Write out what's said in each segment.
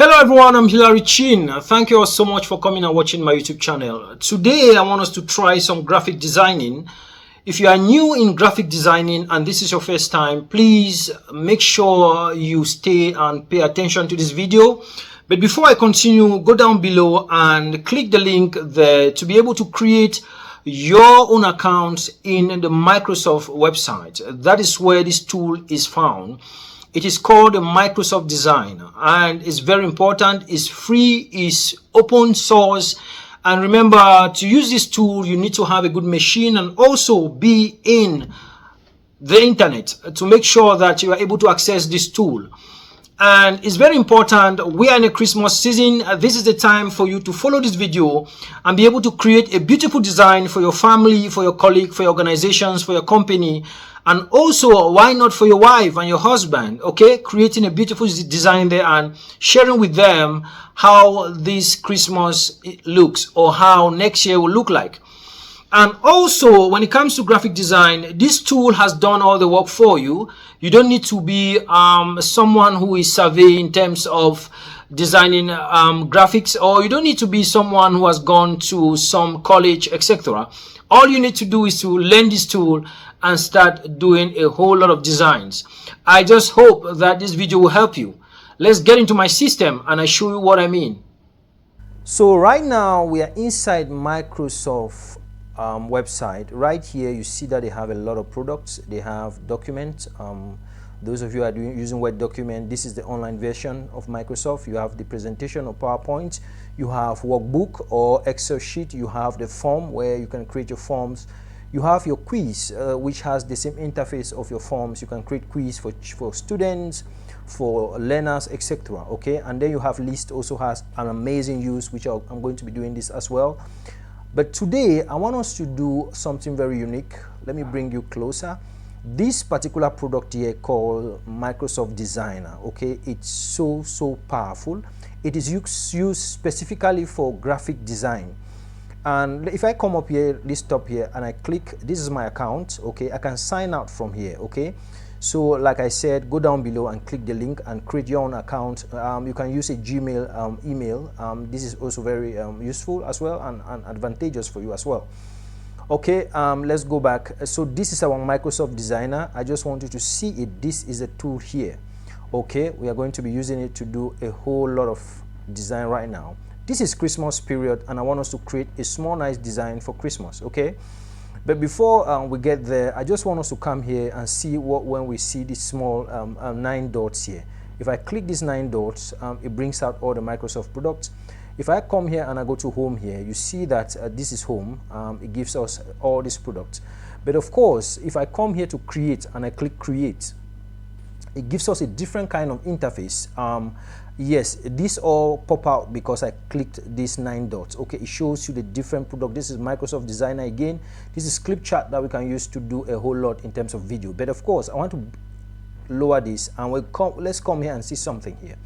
Hello everyone, I'm Hilary Chin. Thank you all so much for coming and watching my YouTube channel. Today I want us to try some graphic designing. If you are new in graphic designing and this is your first time, please make sure you stay and pay attention to this video. But before I continue, go down below and click the link there to be able to create your own account in the Microsoft website. That is where this tool is found. It is called Microsoft Design and it's very important. It's free, it's open source. And remember, to use this tool, you need to have a good machine and also be in the internet to make sure that you are able to access this tool. And it's very important. We are in a Christmas season. This is the time for you to follow this video and be able to create a beautiful design for your family, for your colleague, for your organizations, for your company. And also, why not for your wife and your husband, okay? Creating a beautiful design there and sharing with them how this Christmas looks or how next year will look like. And also, when it comes to graphic design, this tool has done all the work for you. You don't need to be someone who is savvy in terms of designing graphics, or you don't need to be someone who has gone to some college, etc. All you need to do is to learn this tool and start doing a whole lot of designs. I just hope that this video will help you. Let's get into my system and I show you what I mean. So right now we are inside Microsoft website. Right here you see that they have a lot of products. They have documents. Those of you who are using Word document, this is the online version of Microsoft. You have the presentation or PowerPoint. You have workbook or Excel sheet. You have the form where you can create your forms. You have your quiz, which has the same interface of your forms. You can create quiz for students, for learners, etc. Okay, and then you have list, also has an amazing use, which I'm going to be doing this as well. But today I want us to do something very unique. Let me bring you closer. This particular product here called Microsoft Designer, okay, it's so powerful. It is used specifically for graphic design. And if I come up here, this top here, and I click, this is my account, okay, I can sign out from here, okay. So like I said, go down below and click the link and create your own account. You can use a Gmail email. This is also very useful as well and advantageous for you as well. Okay, let's go back. So this is our Microsoft Designer. I just want you to see it. This is a tool here. Okay, we are going to be using it to do a whole lot of design right now. This is Christmas period and I want us to create a small nice design for Christmas, okay? But before we get there, I just want us to come here and see what when we see these small 9 dots here. If I click these 9 dots, it brings out all the Microsoft products. If I come here and I go to home here, you see that this is home. It gives us all these products. But of course, if I come here to create and I click create, it gives us a different kind of interface. Yes, this all pop out because I clicked these 9 dots. Okay, it shows you the different product. This is Microsoft Designer again. This is clip chart that we can use to do a whole lot in terms of video. But of course, I want to lower this and let's come here and see something here.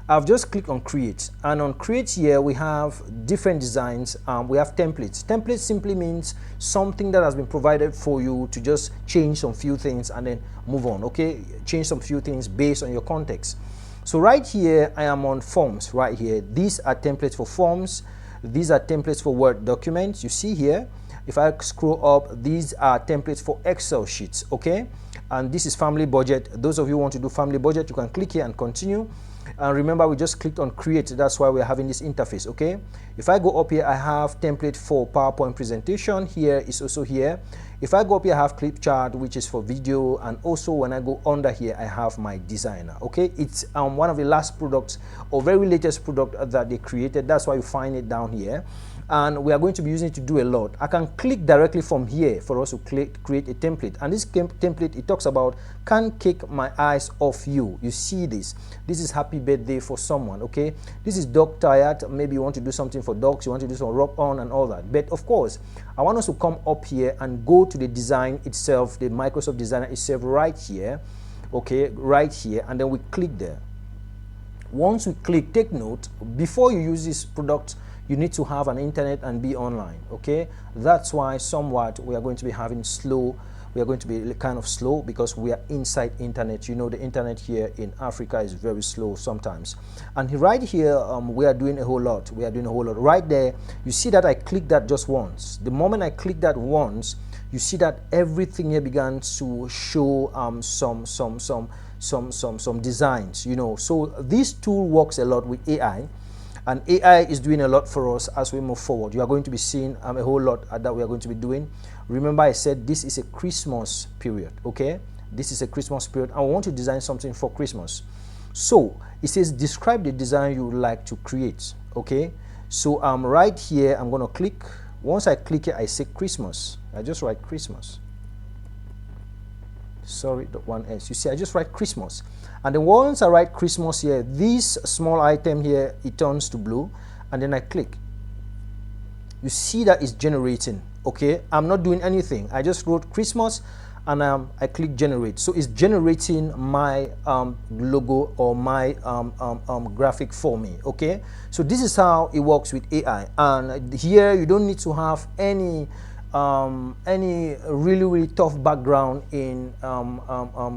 I've just clicked on create, and on create here we have different designs. We have templates. Template simply means something that has been provided for you to just change some few things and then move on. Okay, change some few things based on your context. So right here I am on forms. Right here, these are templates for forms. These are templates for Word documents. You see here, if I scroll up, these are templates for Excel sheets. Okay, and this is family budget. Those of you who want to do family budget, you can click here and continue. And remember, we just clicked on create. That's why we're having this interface. Okay, if I go up here, I have template for PowerPoint presentation. Here is also here. If I go up here, I have clip chart, which is for video, and also when I go under here, I have my designer. Okay, it's one of the last products or very latest product that they created. That's why you find it down here, and we are going to be using it to do a lot. I can click directly from here for us to create a template, and this template, it talks about can't take my eyes off you. You see this is happy birthday for someone. Okay, this is dog tired. Maybe you want to do something for dogs, you want to do some rock on and all that. But of course, I want us to come up here and go to the design itself, the Microsoft Designer itself right here. Okay, right here, and then we click there. Once we click, take note, before you use this product, you need to have an internet and be online. Okay, that's why somewhat we are going to be having slow we are going to be kind of slow because we are inside internet. You know, the internet here in Africa is very slow sometimes. And right here, we are doing a whole lot. We are doing a whole lot. Right there, you see that I clicked that just once. The moment I click that once, you see that everything here began to show some designs, you know. So this tool works a lot with AI, and AI is doing a lot for us as we move forward. You are going to be seeing a whole lot that we are going to be doing. Remember, I said this is a Christmas period, okay? This is a Christmas period. I want to design something for Christmas. So it says describe the design you would like to create, okay? So right here, I'm going to click. Once I click it, I say Christmas. I just write Christmas. Sorry, the one S. You see, I just write Christmas. And then once I write Christmas here, this small item here, it turns to blue. And then I click. You see that it's generating, okay? I'm not doing anything. I just wrote Christmas and I click generate. So it's generating my logo or my graphic for me, okay? So this is how it works with AI. And here you don't need to have any really tough background in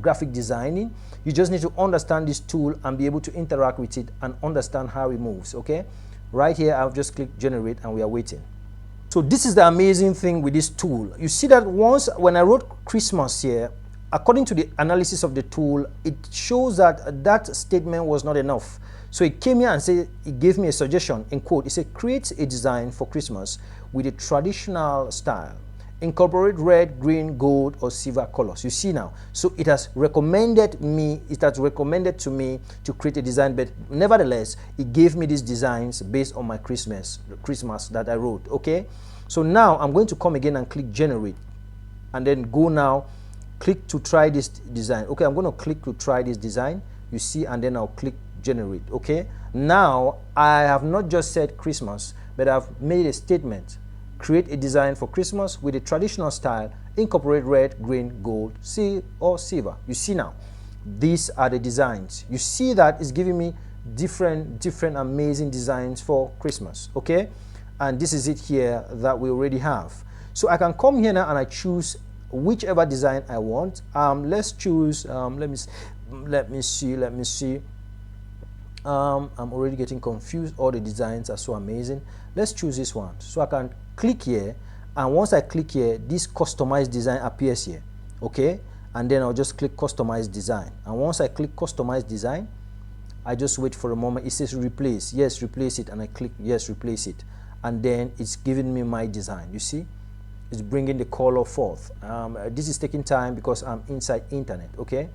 graphic designing. You just need to understand this tool and be able to interact with it and understand how it moves, okay? Right here, I've just clicked generate and we are waiting. So this is the amazing thing with this tool. You see that when I wrote Christmas here, according to the analysis of the tool, it shows that that statement was not enough. So it came here and said, it gave me a suggestion, in quote, it said, create a design for Christmas with a traditional style. Incorporate red, green, gold, or silver colors. You see now. So it has recommended to me to create a design, but nevertheless, it gave me these designs based on my Christmas that I wrote, okay? So now I'm going to come again and click generate, and then go now, click to try this design. Okay, I'm going to click to try this design, you see, and then I'll click generate, okay? Now, I have not just said Christmas, but I've made a statement. Create a design for Christmas with a traditional style, incorporate red, green, gold, or silver. You see now, these are the designs. You see that it's giving me different amazing designs for Christmas, okay? And this is it here that we already have. So I can come here now and I choose whichever design I want. Let's choose, let me see. I'm already getting confused. All the designs are so amazing. Let's choose this one. So I can click here, and once I click here, this customized design appears here, okay? And then I'll just click customize design, and once I click customize design, I just wait for a moment. It says replace. Yes, replace it, and I click yes, replace it, and then it's giving me my design. You see, it's bringing the color forth. This is taking time because I'm inside internet, okay?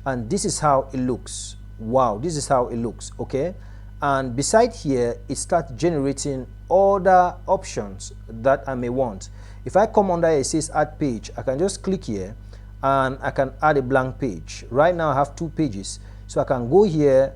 And this is how it looks. Wow, this is how it looks, okay? And beside here, it starts generating other options that I may want. If I come under here, it says add page, I can just click here and I can add a blank page. Right now I have 2 pages, so I can go here,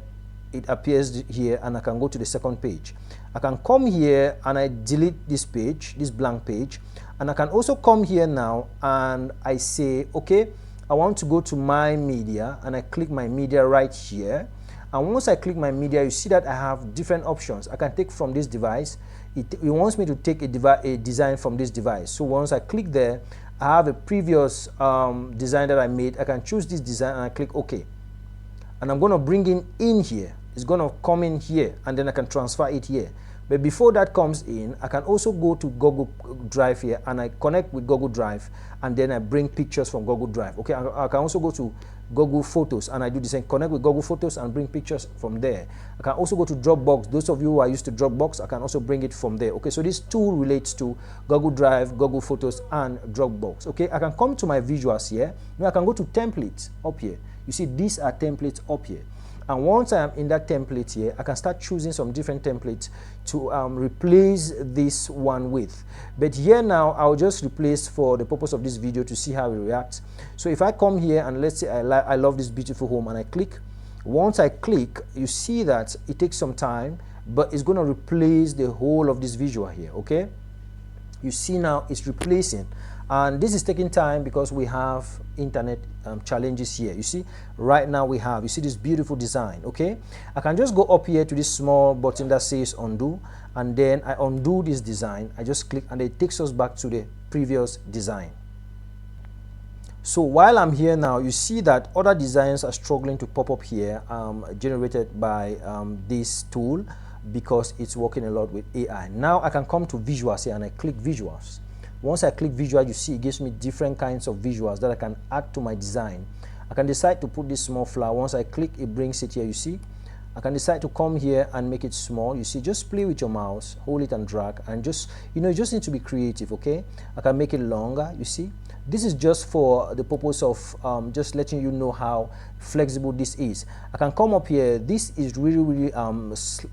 it appears here, and I can go to the second page. I can come here and I delete this page, this blank page, and I can also come here now and I say, okay, I want to go to my media, and I click my media right here. And once I click my media, you see that I have different options. I can take from this device. It wants me to take a design from this device. So once I click there, I have a previous design that I made. I can choose this design and I click OK. And I'm going to bring it in here. It's going to come in here, and then I can transfer it here. But before that comes in, I can also go to Google Drive here, and I connect with Google Drive, and then I bring pictures from Google Drive. Okay, I can also go to Google Photos, and I do the same, connect with Google Photos and bring pictures from there. I can also go to Dropbox. Those of you who are used to Dropbox, I can also bring it from there. Okay, so this tool relates to Google Drive, Google Photos, and Dropbox. Okay, I can come to my visuals here. Now I can go to templates up here. You see, these are templates up here. And once I am in that template here, I can start choosing some different templates to replace this one with. But here now, I'll just replace for the purpose of this video to see how it reacts. So if I come here and let's say I love this beautiful home, and I click, once I click, you see that it takes some time, but it's going to replace the whole of this visual here, okay? You see now it's replacing. And this is taking time because we have internet challenges here. You see, right now you see this beautiful design, okay? I can just go up here to this small button that says undo, and then I undo this design. I just click and it takes us back to the previous design. So while I'm here now, you see that other designs are struggling to pop up here, generated by this tool, because it's working a lot with AI. Now I can come to visuals here and I click visuals. Once I click visual, you see it gives me different kinds of visuals that I can add to my design. I can decide to put this small flower. Once I click, it brings it here, you see. I can decide to come here and make it small. You see, just play with your mouse, hold it and drag, and just, you just need to be creative, okay? I can make it longer, you see. This is just for the purpose of just letting you know how flexible this is. I can come up here. This is really this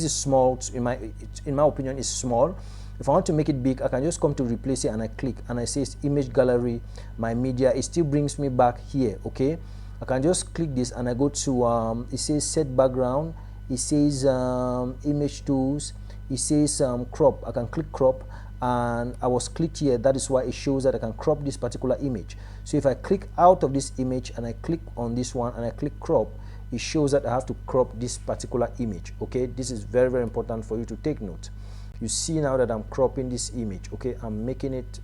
is small. In my opinion, is small. If I want to make it big, I can just come to replace it and I click and I say image gallery, my media. It still brings me back here, okay? I can just click this and I go to it says set background, it says image tools, it says crop. I can click crop, and I was clicked here. That is why it shows that I can crop this particular image. So if I click out of this image and I click on this one and I click crop, it shows that I have to crop this particular image, okay? This is very important for you to take note. You see now that I'm cropping this image, okay? I'm making it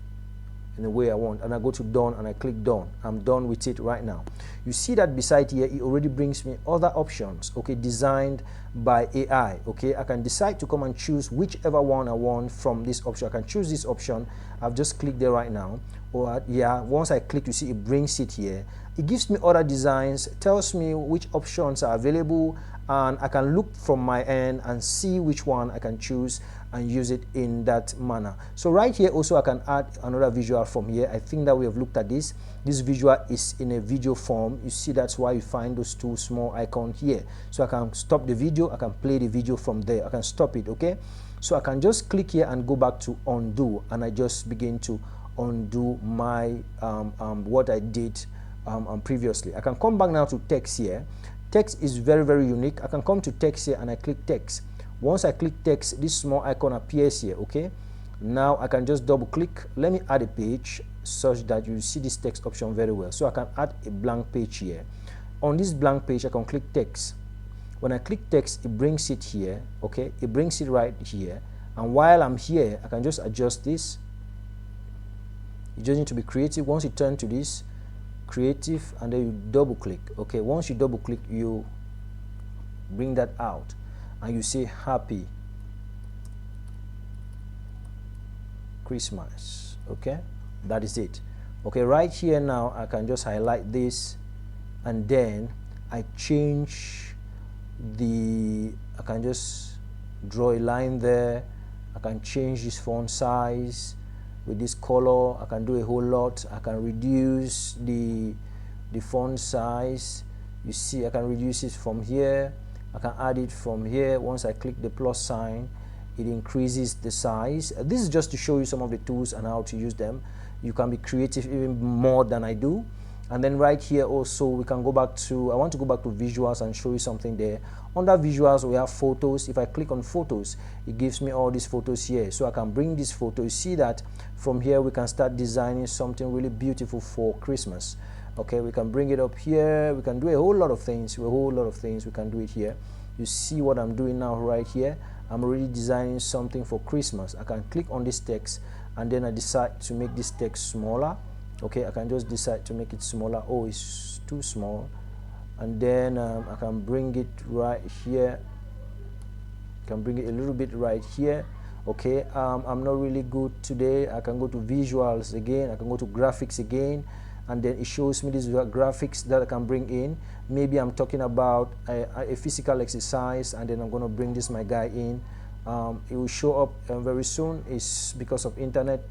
in the way I want, and I go to done and I click done. I'm done with it right now. You see that beside here, it already brings me other options, okay, designed by AI, okay? I can decide to come and choose whichever one I want from this option. I can choose this option. I've just clicked there right now. Or yeah, once I click, you see it brings it here. It gives me other designs, tells me which options are available, and I can look from my end and see which one I can choose and use it in that manner. So right here also I can add another visual from here. I think that we have looked at this. This visual is in a video form. You see, that's why you find those two small icons here. So I can stop the video, I can play the video from there, I can stop it, okay? So I can just click here and go back to undo, and I just begin to undo my what I did previously. I can come back now to text here. Text is very unique. I can come to text here and I click text. Once I click text, this small icon appears here, okay? Now I can just double click. Let me add a page such that you see this text option very well. So I can add a blank page here. On this blank page, I can click text. When I click text, it brings it here, okay? It brings it right here. And while I'm here, I can just adjust this. You just need to be creative. Once you turn to this, creative, and then you double click, okay? Once you double click, you bring that out and you say happy Christmas, okay? That is it, okay? Right here now I can just highlight this, and then I change I can just draw a line there. I can change this font size with this color. I can do a whole lot. I can reduce the font size. You see, I can reduce it from here. I can add it from here. Once I click the plus sign, it increases the size. This is just to show you some of the tools and how to use them. You can be creative even more than I do. And then right here also we can go back to, I want to go back to visuals and show you something there. Under visuals we have photos. If I click on photos, it gives me all these photos here. So I can bring this photo. You see that from here we can start designing something really beautiful for Christmas. Okay, we can bring it up here. We can do a whole lot of things. We can do it here. You see what I'm doing now right here. I'm already designing something for Christmas. I can click on this text and then I decide to make this text smaller. Okay, I can just decide to make it smaller. Oh, it's too small. And then I can bring it right here. I can bring it a little bit right here. Okay, I'm not really good today. I can go to visuals again. I can go to graphics again. And then it shows me these graphics that I can bring in. Maybe I'm talking about a physical exercise, and then I'm going to bring this my guy in. It will show up very soon. It's because of internet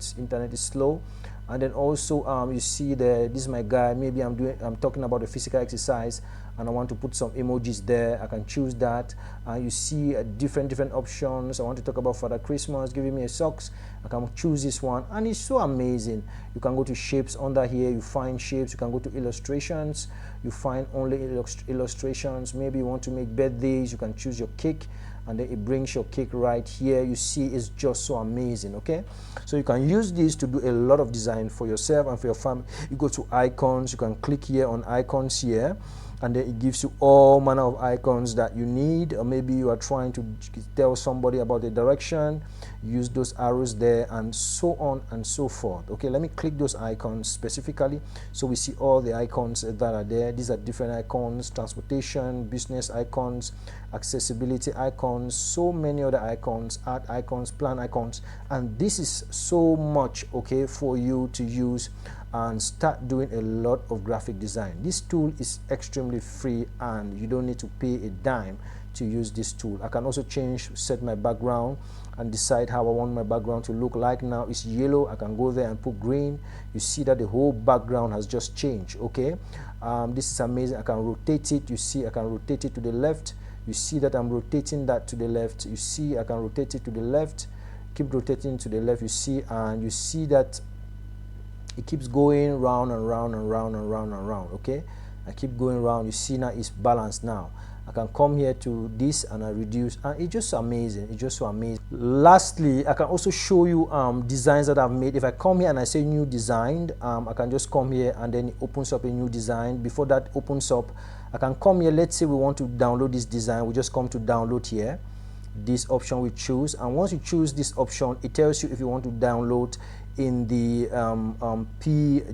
is slow. And then also you see this is my guy. Maybe I'm talking about a physical exercise and I want to put some emojis there. I can choose that. You see different options. I want to talk about Father Christmas giving me a socks. I can choose this one, and it's so amazing. You can go to shapes under here. You find shapes. You can go to illustrations. You find only illustrations. Maybe you want to make birthdays. You can choose your cake, and then it brings your cake right here. You see, it's just so amazing. Okay, so you can use this to do a lot of design for yourself and for your family. You go to icons. You can click here on icons here, and then it gives you all manner of icons that you need. Or maybe you are trying to tell somebody about the direction, use those arrows there, and so on and so forth. Okay, let me click those icons specifically so we see all the icons that are there. These are different icons: transportation, business icons, accessibility icons, so many other icons, art icons, plan icons, and this is so much, okay, for you to use and start doing a lot of graphic design. This tool is extremely free and you don't need to pay a dime to use this tool. I can also set my background and decide how I want my background to look like. Now it's yellow, I can go there and put green. You see that the whole background has just changed. Okay, this is amazing. I can rotate it. You see I can rotate it to the left. You see that I'm rotating that to the left. You see I can rotate it to the left, keep rotating to the left. You see, and you see that it keeps going round and round and round and round and round. Okay, I keep going round. You see now it's balanced. Now I can come here to this and I reduce, and it's just amazing. It's just so amazing. Lastly, I can also show you designs that I've made. If I come here and I say new design, I can just come here and then it opens up a new design. Before that opens up, I can come here. Let's say we want to download this design. We just come to download here. This option we choose, and once you choose this option, it tells you if you want to download in the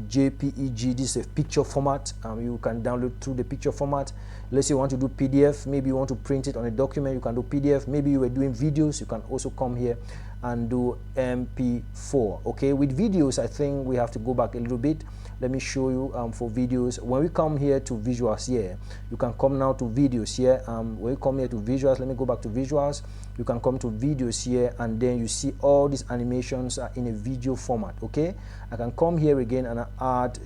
JPEG. This is a picture format. You can download through the picture format. Let's say you want to do PDF, maybe you want to print it on a document, you can do PDF. Maybe you were doing videos, you can also come here and do MP4. Okay, with videos I think we have to go back a little bit. Let me show you for videos. When we come here to visuals here, you can come now to videos here. When you come here to visuals, let me go back to visuals. You can come to videos here, and then you see all these animations are in a video format. Okay, I can come here again and I add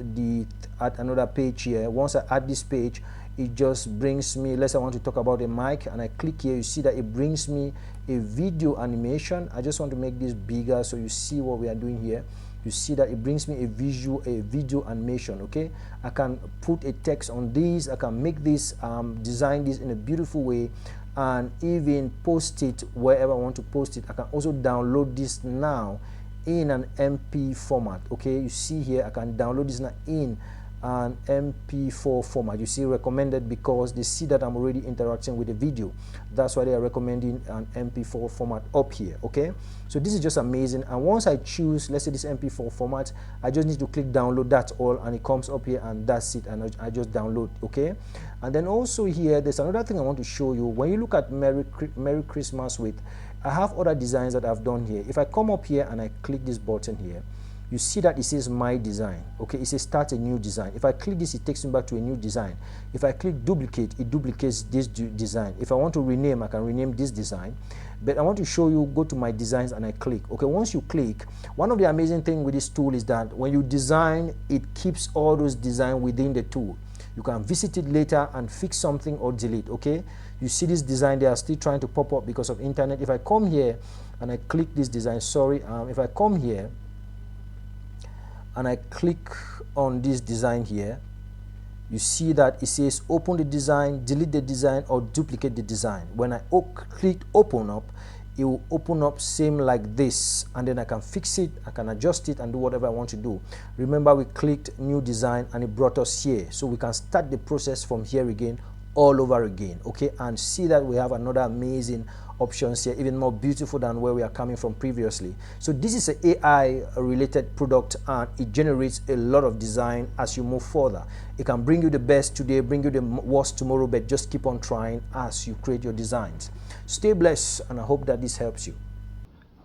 another page here. Once I add this page, it just brings me, let's say I want to talk about a mic, and I click here. You see that it brings me a video animation. I just want to make this bigger so you see what we are doing here. You see that it brings me a video animation. Okay, I can put a text on these. I can make this design this in a beautiful way and even post it wherever I want to post it. I can also download this now in an MP format. Okay, you see here I can download this now in an MP4 format. You see recommended because they see that I'm already interacting with the video. That's why they are recommending an MP4 format up here. Okay, so this is just amazing. And once I choose, let's say this MP4 format, I just need to click download, that's all, and it comes up here and that's it, and I just download. Okay, and then also here there's another thing I want to show you. When you look at Merry Christmas with, I have other designs that I've done here. If I come up here and I click this button here, you see that it says my design. Okay, it says start a new design. If I click this, it takes me back to a new design. If I click duplicate, it duplicates this design. If I want to rename, I can rename this design. But I want to show you, go to my designs and I click. Okay, once you click, one of the amazing things with this tool is that when you design, it keeps all those designs within the tool. You can visit it later and fix something or delete. Okay, you see this design, they are still trying to pop up because of internet. If I come here and I click this design, if I come here and I click on this design here, you see that it says open the design, delete the design, or duplicate the design. When I click open up, it will open up same like this, and then I can fix it, I can adjust it and do whatever I want to do. Remember, we clicked new design and it brought us here, so we can start the process from here again, all over again. Okay, and see that we have another amazing options here, even more beautiful than where we are coming from previously. So this is an AI related product and it generates a lot of design as you move further. It can bring you the best today, bring you the worst tomorrow, but just keep on trying as you create your designs. Stay blessed, and I hope that this helps you.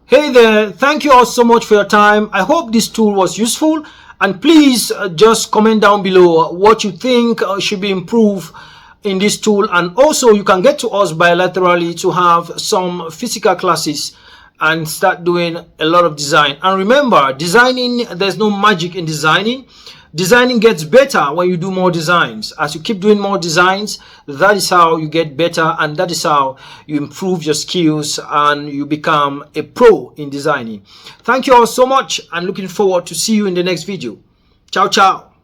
Hey there, thank you all so much for your time. I hope this tool was useful, and please just comment down below what you think should be improved in this tool. And also you can get to us bilaterally to have some physical classes and start doing a lot of design. And remember, designing, there's no magic in designing. Designing gets better when you do more designs. As you keep doing more designs, that is how you get better, and that is how you improve your skills and you become a pro in designing. Thank you all so much, and looking forward to see you in the next video. Ciao, ciao.